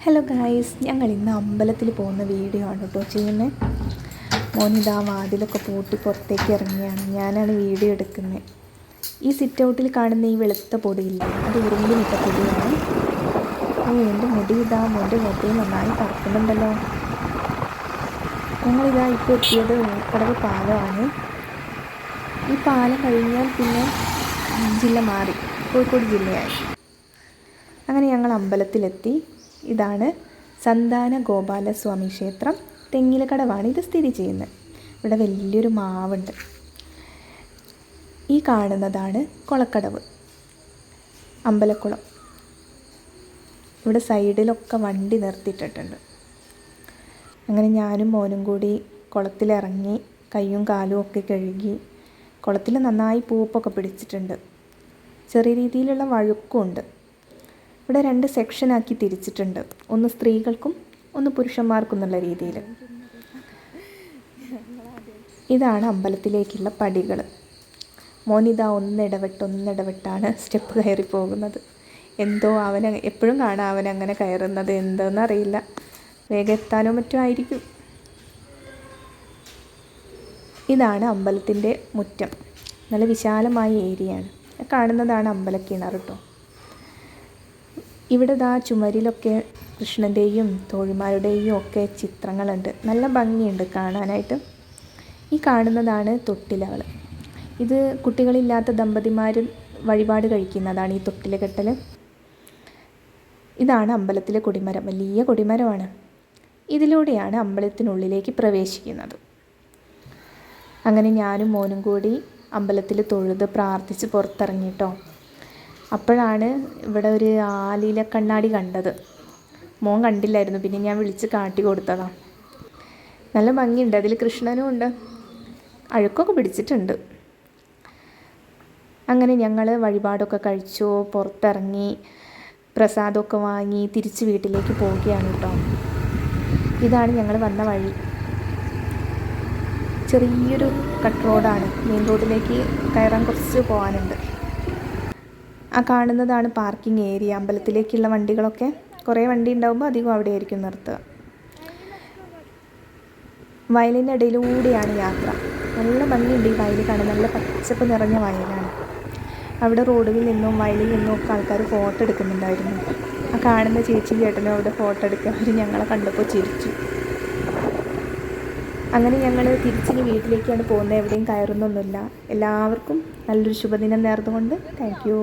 Hello guys, ഞങ്ങൾ ഇന്ന് അമ്പലത്തിൽ പോകുന്ന വീഡിയോ ആണ് കേട്ടോ ചെയ്യുന്നത്. മോനിതാ വാതിലൊക്കെ പൂട്ടി പുറത്തേക്ക് ഇറങ്ങിയാണ്. ഞാനാണ് വീഡിയോ എടുക്കുന്നത്. ഈ സിറ്റ് ഔട്ടിൽ കാണുന്ന ഈ വെളുത്ത പൊടിയില്ല, അത് ഉറുമ്പിനിട്ട പൊടിയാണ്. എൻ്റെ മുടി നന്നായി പറക്കുന്നുണ്ടല്ലോ. ഞങ്ങളിതാ ഇപ്പോൾ എത്തിയത് കടവ് പാലമാണ്. ഈ പാലം കഴിഞ്ഞാൽ പിന്നെ ജില്ല മാറി, കോഴിക്കോട് ജില്ലയായി. അങ്ങനെ ഞങ്ങൾ അമ്പലത്തിലെത്തി. ഇതാണ് സന്താന ഗോപാലസ്വാമി ക്ഷേത്രം, തെങ്ങിലക്കടവാണ് ഇത് സ്ഥിതി ചെയ്യുന്നത്. ഇവിടെ വലിയൊരു മാവുണ്ട്. ഈ കാണുന്നതാണ് കുളക്കടവ്, അമ്പലക്കുളം. ഇവിടെ സൈഡിലൊക്കെ വണ്ടി നിർത്തിയിട്ടിട്ടുണ്ട്. അങ്ങനെ ഞാനും മോനും കൂടി കുളത്തിലിറങ്ങി കയ്യും കാലും ഒക്കെ കഴുകി. കുളത്തിൽ നന്നായി പൂപ്പൊക്കെ പിടിച്ചിട്ടുണ്ട്. ചെറിയ രീതിയിലുള്ള വഴുക്കുമുണ്ട്. ഇവിടെ 2 സെക്ഷനാക്കി തിരിച്ചിട്ടുണ്ട്, ഒന്ന് സ്ത്രീകൾക്കും ഒന്ന് പുരുഷന്മാർക്കും എന്നുള്ള രീതിയിൽ. ഇതാണ് അമ്പലത്തിലേക്കുള്ള പടികൾ. മോനിതാ ഒന്നിടവിട്ടാണ് സ്റ്റെപ്പ് കയറി പോകുന്നത്. എന്തോ എപ്പോഴും കാണാം അവനങ്ങനെ കയറുന്നത്, എന്താണെന്നറിയില്ല. വേഗം എത്താനോ മറ്റോ ആയിരിക്കും. ഇതാണ് അമ്പലത്തിൻ്റെ മുറ്റം. നല്ല വിശാലമായ ഏരിയയാണ്. കാണുന്നതാണ് അമ്പലക്കിണർ കേട്ടോ. ഇവിടെ ചുമരിലൊക്കെ കൃഷ്ണൻ്റെയും തോഴിമാരുടെയും ഒക്കെ ചിത്രങ്ങളുണ്ട്. നല്ല ഭംഗിയുണ്ട് കാണാനായിട്ട്. ഈ കാണുന്നതാണ് തൊട്ടിലകൾ. ഇത് കുട്ടികളില്ലാത്ത ദമ്പതിമാർ വഴിപാട് കഴിക്കുന്നതാണ് ഈ തൊട്ടിൽ കെട്ടൽ. ഇതാണ് അമ്പലത്തിലെ കൊടിമരം, വലിയ കൊടിമരമാണ്. ഇതിലൂടെയാണ് അമ്പലത്തിനുള്ളിലേക്ക് പ്രവേശിക്കുന്നത്. അങ്ങനെ ഞാനും മോനും കൂടി അമ്പലത്തിൽ തൊഴുത് പ്രാർത്ഥിച്ച് പുറത്തിറങ്ങിട്ടോ. അപ്പോഴാണ് ഇവിടെ ഒരു ആലില കണ്ണാടി കണ്ടത്. മോൻ കണ്ടില്ലായിരുന്നു, പിന്നെ ഞാൻ വിളിച്ച് കാട്ടി കൊടുത്തതാണ്. നല്ല ഭംഗിയുണ്ട്, അതിൽ കൃഷ്ണനും ഉണ്ട്. അഴുക്കൊക്കെ പിടിച്ചിട്ടുണ്ട്. അങ്ങനെ ഞങ്ങൾ വഴിപാടൊക്കെ കഴിച്ചു, പുറത്തിറങ്ങി പ്രസാദമൊക്കെ വാങ്ങി തിരിച്ച് വീട്ടിലേക്ക് പോവുകയാണ് കേട്ടോ. ഇതാണ് ഞങ്ങൾ വന്ന വഴി. ചെറിയൊരു കട്ട് റോഡാണ്, മെയിൻ റോഡിലേക്ക് കയറാൻ കുറച്ച് പോകാനുണ്ട്. ആ കാണുന്നതാണ് പാർക്കിംഗ് ഏരിയ. അമ്പലത്തിലേക്കുള്ള വണ്ടികളൊക്കെ കുറേ വണ്ടി ഉണ്ടാകുമ്പോൾ അധികം അവിടെ ആയിരിക്കും നിർത്തുക. വയലിൻ്റെ ഇടയിലൂടെയാണ് യാത്ര. നല്ല ഭംഗിയുണ്ട് ഈ വയൽ കാണാൻ. നല്ല പച്ചപ്പ് നിറഞ്ഞ വയലാണ്. അവിടെ റോഡിൽ നിന്നും വയലിൽ നിന്നും ഒക്കെ ആൾക്കാർ ഫോട്ടോ എടുക്കുന്നുണ്ടായിരുന്നു. ആ കാണുന്ന ചേച്ചി ചേട്ടനും അവിടെ ഫോട്ടോ എടുക്കുക. അവർ ഞങ്ങളെ കണ്ടപ്പോൾ ചിരിച്ചു. അങ്ങനെ ഞങ്ങൾ തിരിച്ചിനി വീട്ടിലേക്കാണ് പോകുന്നത്. എവിടെയും കയറുന്നൊന്നുമില്ല. എല്ലാവർക്കും നല്ലൊരു ശുഭദിനം നേർന്നുകൊണ്ട് താങ്ക് യു.